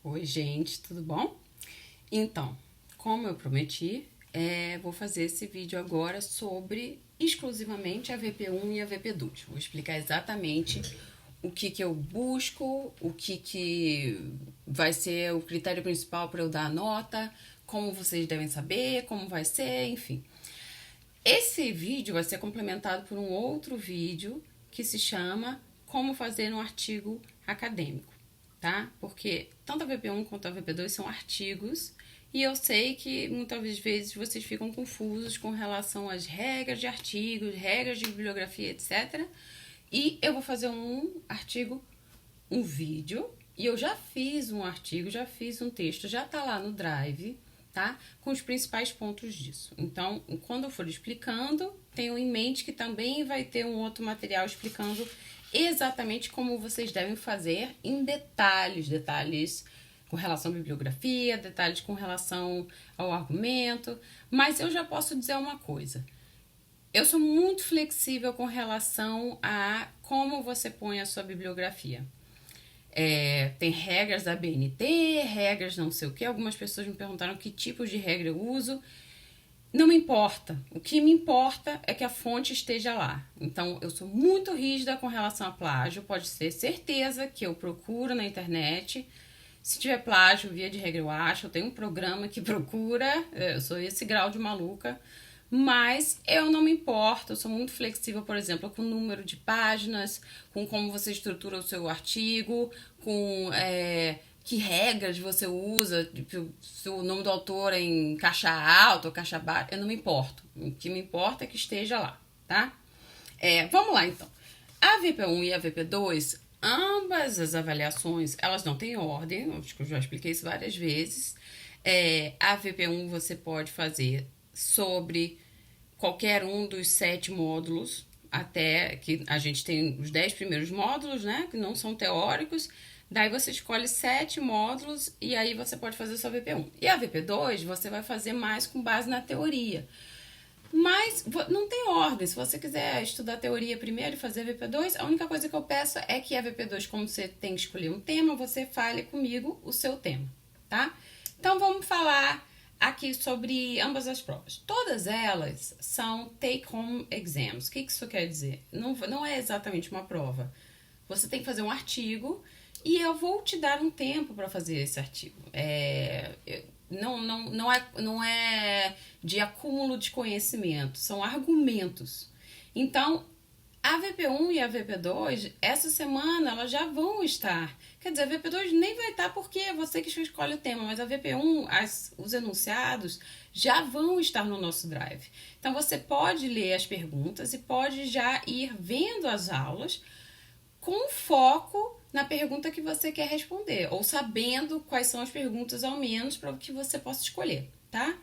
Oi, gente, tudo bom? Então, como eu prometi, vou fazer esse vídeo agora sobre exclusivamente a VP1 e a VP2. Vou explicar exatamente o que eu busco, o que vai ser o critério principal para eu dar a nota, como vocês devem saber, como vai ser, enfim. Esse vídeo vai ser complementado por um outro vídeo que se chama Como Fazer um Artigo Acadêmico, tá? Porque tanto a VP1 quanto a VP2 são artigos e eu sei que muitas vezes vocês ficam confusos com relação às regras de artigos, regras de bibliografia, etc. E eu vou fazer um artigo, um vídeo, e eu já fiz um artigo, já fiz um texto, já tá lá no Drive, tá? Com os principais pontos disso. Então, quando eu for explicando, tenham em mente que também vai ter um outro material explicando exatamente como vocês devem fazer em detalhes com relação à bibliografia, detalhes com relação ao argumento, mas eu já posso dizer uma coisa. Eu sou muito flexível com relação a como você põe a sua bibliografia. Tem regras da BNT, regras não sei o que. Algumas pessoas me perguntaram que tipos de regra eu uso. Não me importa. O que me importa é que a fonte esteja lá. Então, eu sou muito rígida com relação a plágio. Pode ter certeza que eu procuro na internet. Se tiver plágio, via de regra eu acho. Eu tenho um programa que procura. Eu sou esse grau de maluca. Mas eu não me importo, eu sou muito flexível, por exemplo, com o número de páginas, com como você estrutura o seu artigo, com que regras você usa, tipo, se o nome do autor é em caixa alta ou caixa baixa, eu não me importo. O que me importa é que esteja lá, tá? Vamos lá, então. A VP1 e a VP2, ambas as avaliações, elas não têm ordem, acho que eu já expliquei isso várias vezes. A VP1 você pode fazer sobre qualquer um dos 7 módulos, até que a gente tem os 10 primeiros módulos, né, que não são teóricos, daí você escolhe 7 módulos e aí você pode fazer sua VP1. E a VP2 você vai fazer mais com base na teoria. Mas não tem ordem. Se você quiser estudar teoria primeiro e fazer VP2, a única coisa que eu peço é que a VP2, como você tem que escolher um tema, você fale comigo o seu tema, tá? Então vamos falar aqui sobre ambas as provas. Todas elas são take-home exams. O que isso quer dizer? Não é exatamente uma prova. Você tem que fazer um artigo e eu vou te dar um tempo para fazer esse artigo. Não é de acúmulo de conhecimento, são argumentos. Então, a VP1 e a VP2, essa semana, elas já vão estar. Quer dizer, a VP2 nem vai estar porque é você que escolhe o tema, mas a VP1, os enunciados, já vão estar no nosso Drive. Então, você pode ler as perguntas e pode já ir vendo as aulas com foco na pergunta que você quer responder, ou sabendo quais são as perguntas ao menos para que você possa escolher, tá?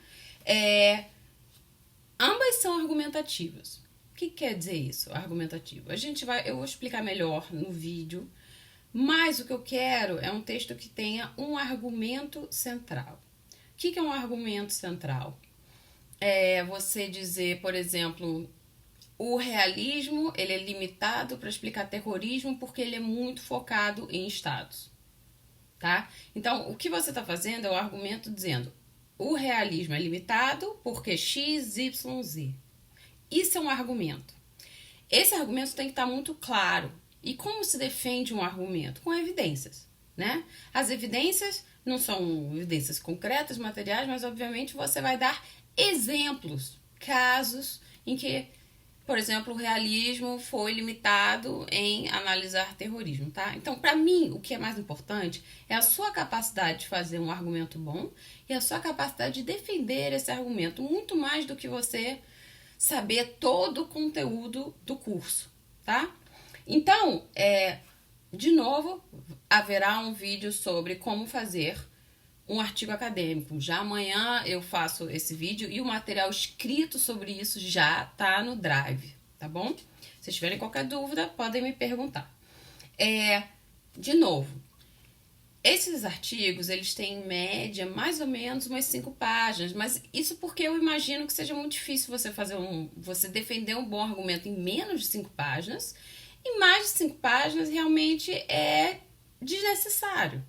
Ambas são argumentativas. O que quer dizer isso, argumentativo? Eu vou explicar melhor no vídeo, mas o que eu quero é um texto que tenha um argumento central. O que é um argumento central? É você dizer, por exemplo, o realismo ele é limitado para explicar terrorismo porque ele é muito focado em estados, tá? Então, o que você está fazendo é o argumento dizendo o realismo é limitado porque x, y, z. Isso é um argumento. Esse argumento tem que estar muito claro. E como se defende um argumento? Com evidências, né? As evidências não são evidências concretas, materiais, mas obviamente você vai dar exemplos, casos em que, por exemplo, o realismo foi limitado em analisar terrorismo, tá? Então, para mim, o que é mais importante é a sua capacidade de fazer um argumento bom e a sua capacidade de defender esse argumento, muito mais do que você saber todo o conteúdo do curso, tá? Então, de novo, haverá um vídeo sobre como fazer um artigo acadêmico. Já amanhã eu faço esse vídeo e o material escrito sobre isso já tá no Drive, tá bom? Se tiverem qualquer dúvida, podem me perguntar. De novo, esses artigos, eles têm em média mais ou menos umas 5 páginas, mas isso porque eu imagino que seja muito difícil você defender um bom argumento em menos de 5 páginas, e mais de 5 páginas realmente é desnecessário.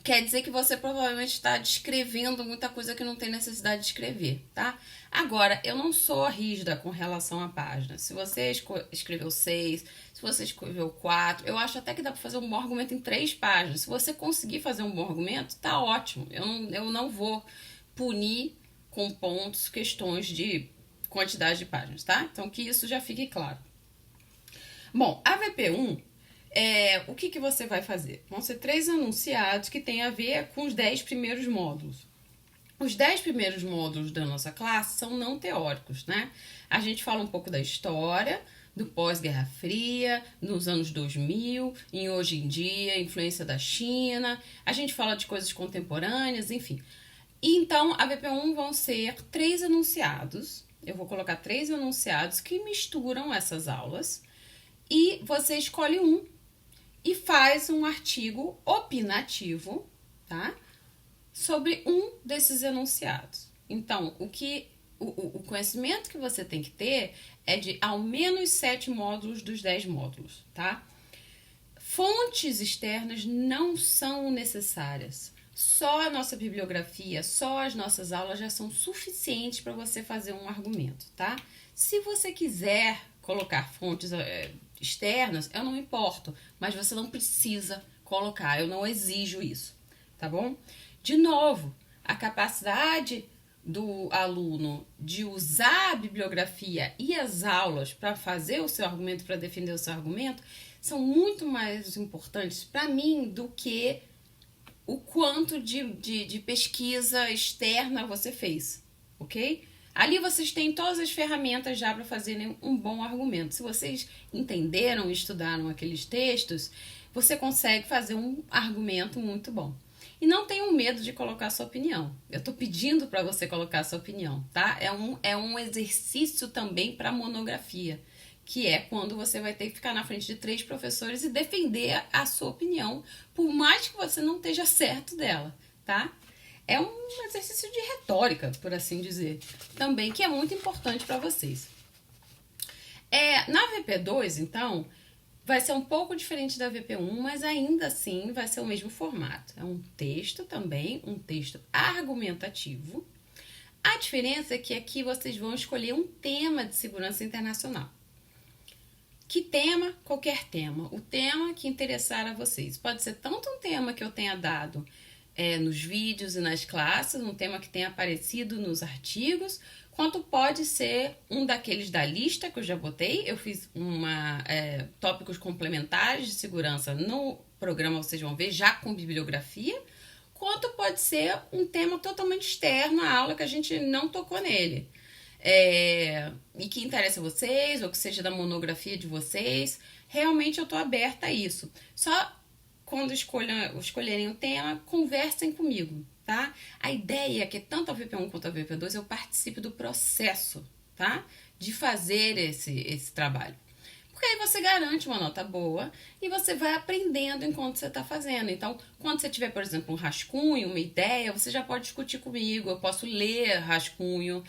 quer dizer que você provavelmente está descrevendo muita coisa que não tem necessidade de escrever, tá? Agora, eu não sou rígida com relação à página. Se você escreveu 6, se você escreveu 4, eu acho até que dá para fazer um bom argumento em 3 páginas. Se você conseguir fazer um bom argumento, tá ótimo. Eu não vou punir com pontos questões de quantidade de páginas, tá? Então, que isso já fique claro. Bom, a VP1, o que você vai fazer? Vão ser 3 enunciados que tem a ver com os 10 primeiros módulos. Os 10 primeiros módulos da nossa classe são não teóricos, né? A gente fala um pouco da história, do pós-Guerra Fria, nos anos 2000, em hoje em dia, influência da China. A gente fala de coisas contemporâneas, enfim. Então, a VP1 vão ser 3 enunciados. Eu vou colocar 3 enunciados que misturam essas aulas. E você escolhe um e faz um artigo opinativo, tá? Sobre um desses enunciados. Então, o conhecimento que você tem que ter é de ao menos 7 módulos dos 10 módulos, tá? Fontes externas não são necessárias. Só a nossa bibliografia, só as nossas aulas já são suficientes para você fazer um argumento, tá? Se você quiser colocar fontes externas, eu não me importo, mas você não precisa colocar, eu não exijo isso, tá bom? De novo, a capacidade do aluno de usar a bibliografia e as aulas para fazer o seu argumento, para defender o seu argumento, são muito mais importantes para mim do que o quanto de pesquisa externa você fez, ok? Ali vocês têm todas as ferramentas já para fazerem um bom argumento. Se vocês entenderam e estudaram aqueles textos, você consegue fazer um argumento muito bom. E não tenham medo de colocar sua opinião. Eu estou pedindo para você colocar sua opinião, tá? É um exercício também para monografia, que é quando você vai ter que ficar na frente de 3 professores e defender a sua opinião, por mais que você não esteja certo dela, tá? É um exercício de retórica, por assim dizer, também, que é muito importante para vocês. Na VP2, então, vai ser um pouco diferente da VP1, mas ainda assim vai ser o mesmo formato. É um texto também, um texto argumentativo. A diferença é que aqui vocês vão escolher um tema de segurança internacional. Que tema? Qualquer tema. O tema que interessar a vocês. Pode ser tanto um tema que eu tenha dado nos vídeos e nas classes, um tema que tenha aparecido nos artigos, quanto pode ser um daqueles da lista que eu já botei. Eu fiz tópicos complementares de segurança no programa, vocês vão ver, já com bibliografia, quanto pode ser um tema totalmente externo à aula que a gente não tocou nele. E que interessa a vocês, ou que seja da monografia de vocês. Realmente eu estou aberta a isso. Só quando escolherem o tema, conversem comigo, tá? A ideia é que tanto a VP1 quanto a VP2 eu participe do processo, tá? De fazer esse trabalho. Porque aí você garante uma nota boa e você vai aprendendo enquanto você está fazendo. Então, quando você tiver, por exemplo, um rascunho, uma ideia, você já pode discutir comigo, eu posso ler rascunho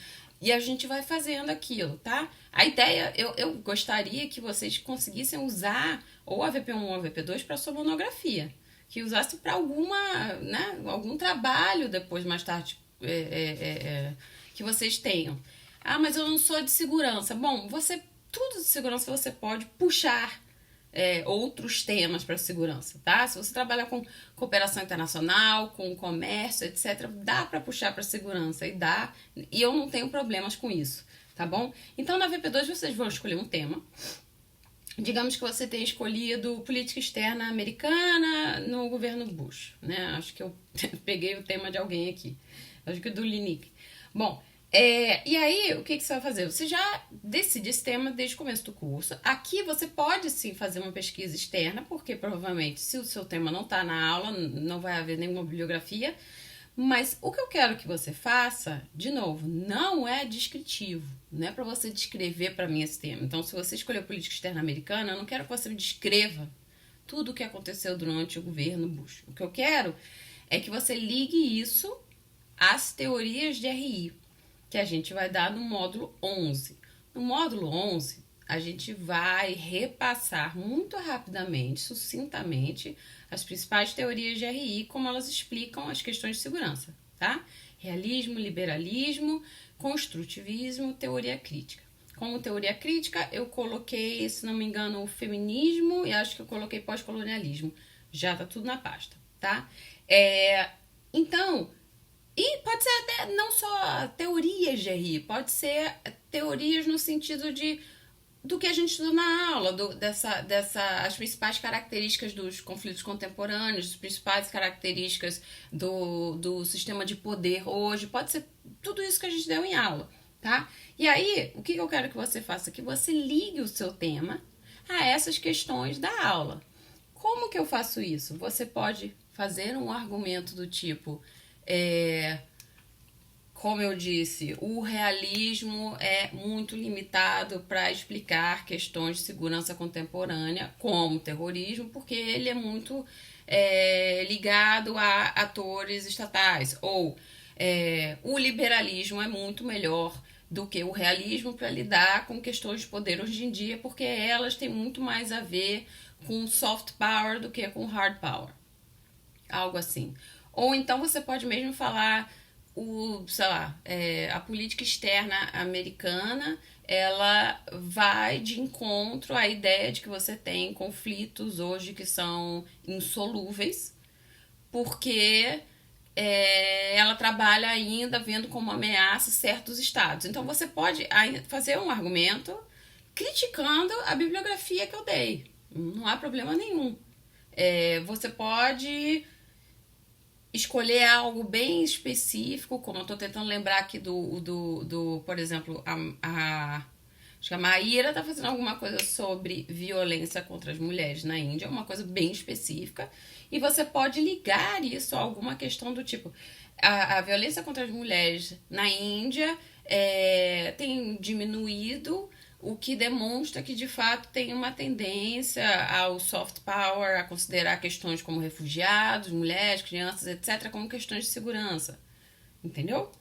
e a gente vai fazendo aquilo, tá? A ideia, eu gostaria que vocês conseguissem usar ou a VP1 ou a VP2 para sua monografia, que usasse para algum trabalho depois, mais tarde, que vocês tenham. Ah, mas eu não sou de segurança. Bom, tudo de segurança você pode puxar outros temas para segurança, tá? Se você trabalha com cooperação internacional, com comércio, etc., dá para puxar para segurança e eu não tenho problemas com isso, tá bom? Então, na VP2 vocês vão escolher um tema. Digamos que você tenha escolhido política externa americana no governo Bush, né? Acho que eu peguei o tema de alguém aqui. Acho que do Linick. Bom, e aí, o que você vai fazer? Você já decide esse tema desde o começo do curso. Aqui você pode sim fazer uma pesquisa externa, porque provavelmente se o seu tema não está na aula, não vai haver nenhuma bibliografia. Mas o que eu quero que você faça, de novo, não é descritivo. Não é para você descrever para mim esse tema. Então, se você escolher política externa americana, eu não quero que você descreva tudo o que aconteceu durante o governo Bush. O que eu quero é que você ligue isso às teorias de RI, que a gente vai dar no módulo 11. No módulo 11, a gente vai repassar muito rapidamente, sucintamente, as principais teorias de RI, como elas explicam as questões de segurança, tá? Realismo, liberalismo, construtivismo, teoria crítica. Como teoria crítica, eu coloquei, se não me engano, o feminismo e acho que eu coloquei pós-colonialismo. Já tá tudo na pasta, tá? Então, e pode ser até não só teorias de RI, pode ser teorias no sentido do que a gente estudou na aula, as principais características dos conflitos contemporâneos, as principais características do sistema de poder hoje, pode ser tudo isso que a gente deu em aula, tá? E aí, o que eu quero que você faça? Que você ligue o seu tema a essas questões da aula. Como que eu faço isso? Você pode fazer um argumento do tipo... como eu disse, o realismo é muito limitado para explicar questões de segurança contemporânea, como terrorismo, porque ele é muito ligado a atores estatais. Ou o liberalismo é muito melhor do que o realismo para lidar com questões de poder hoje em dia, porque elas têm muito mais a ver com soft power do que com hard power. Algo assim. Ou então você pode mesmo falar a política externa americana, ela vai de encontro à ideia de que você tem conflitos hoje que são insolúveis, porque ela trabalha ainda vendo como ameaça certos estados. Então você pode fazer um argumento criticando a bibliografia que eu dei. Não há problema nenhum. Você pode escolher algo bem específico, como eu estou tentando lembrar aqui por exemplo, acho que a Maíra está fazendo alguma coisa sobre violência contra as mulheres na Índia, uma coisa bem específica, e você pode ligar isso a alguma questão do tipo, a violência contra as mulheres na Índia tem diminuído, o que demonstra que de fato tem uma tendência ao soft power, a considerar questões como refugiados, mulheres, crianças, etc., como questões de segurança. Entendeu?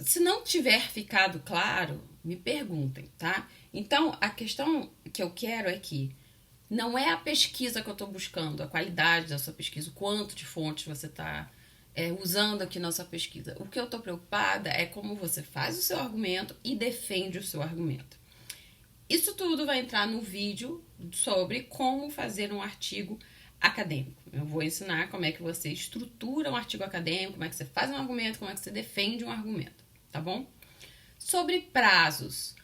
Se não tiver ficado claro, me perguntem, tá? Então, a questão que eu quero é que não é a pesquisa que eu estou buscando, a qualidade da sua pesquisa, o quanto de fontes você está usando aqui na sua pesquisa. O que eu estou preocupada é como você faz o seu argumento e defende o seu argumento. Isso tudo vai entrar no vídeo sobre como fazer um artigo acadêmico. Eu vou ensinar como é que você estrutura um artigo acadêmico, como é que você faz um argumento, como é que você defende um argumento, tá bom? Sobre prazos.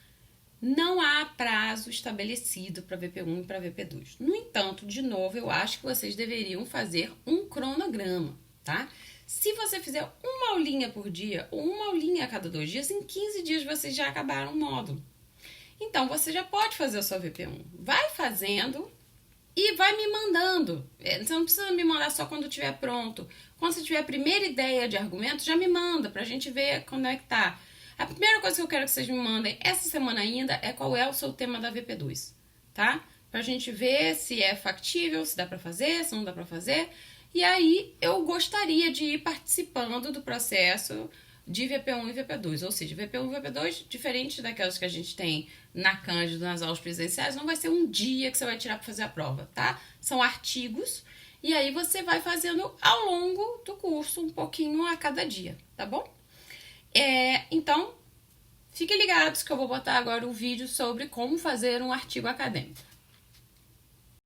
Não há prazo estabelecido para VP1 e para VP2. No entanto, de novo, eu acho que vocês deveriam fazer um cronograma, tá? Se você fizer uma aulinha por dia ou uma aulinha a cada 2 dias, em 15 dias vocês já acabaram o módulo. Então, você já pode fazer a sua VP1. Vai fazendo e vai me mandando. Você não precisa me mandar só quando estiver pronto. Quando você tiver a primeira ideia de argumento, já me manda pra gente ver como é que tá. A primeira coisa que eu quero que vocês me mandem essa semana ainda é qual é o seu tema da VP2, tá? Pra gente ver se é factível, se dá pra fazer, se não dá pra fazer. E aí eu gostaria de ir participando do processo de VP1 e VP2. Ou seja, VP1 e VP2, diferente daquelas que a gente tem na Cândido, nas aulas presenciais, não vai ser um dia que você vai tirar para fazer a prova, tá? São artigos e aí você vai fazendo ao longo do curso, um pouquinho a cada dia, tá bom? Então, fiquem ligados que eu vou botar agora um vídeo sobre como fazer um artigo acadêmico.